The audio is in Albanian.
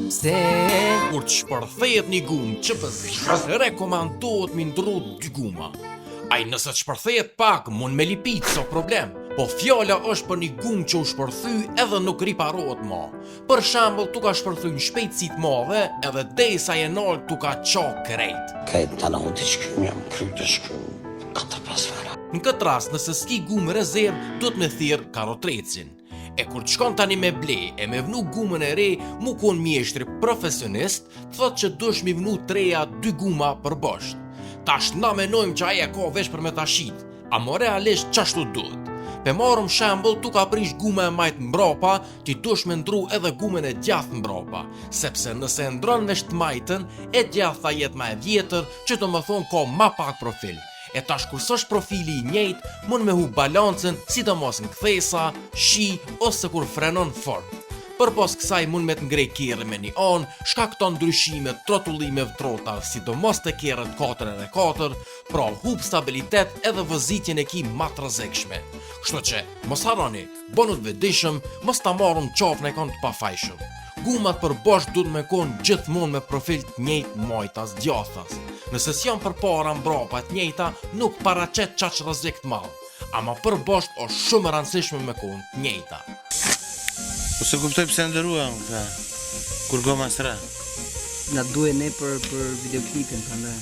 Se kur të shpërthejet një gumë që rekomandohet mi ndru 2 guma. Ai nëse të shpërthejet pak mund me lipit so problem, po fjala është për një gumë që u shpërthy edhe nuk riparohet ma. Për shembull tu ka shpërthy në shpejtësi të madhe edhe derisa je nalt tu ka qa krejt. Kajtë të në të shkym jam kryt të shkym 4-5 vera. Në këtë rast nëse s'ki gumë rezerv, do të me thirr karotrecin. E kur të shkon tani me ble e me vnu gumën e re, mu kon mjeshtri profesionist, thot që dush mi vnu 3-2 guma për bosht. Tash na menojmë që aja ka vesh për me ta shit, a mo realisht qashtu duhet. Pe marëm shembull tu ka prish guma e majt mbrapa, ti dush me ndru edhe gumën e djath mbrapa, sepse nëse ndron vesh të majtën, e djatha jet ma e vjetër, që të më thonë ka ma pak profil. E tash kur s'është profili i njëjt, mund me hu balancën, sidomos në kthesa, shi ose kur frenon fort. Për pos kësaj mund me të ngrej kerë me një anë, shkakton ndryshime trotullime vëtrota, sidomos të kerët 4x4, pra hub stabilitet edhe vëzitjen e ki ma të rrezikshme. Kështu që, mos harroni, bonut vedishëm, mos ta marrëm qafën e kon të pafajshëm. Gumat për bosht duhet me konë gjithmonë me profil të njëjtë majtas djathas. Nëse s'janë përpara mbrapa të njëjta, nuk paraqet qaq rrezik të madh. Ama për bosht është shumë e rëndësishme me konë të njëjta. Po se kuptoj pse ndëruam këta kur goma sra. Na duhet ne për videoklipin prandaj.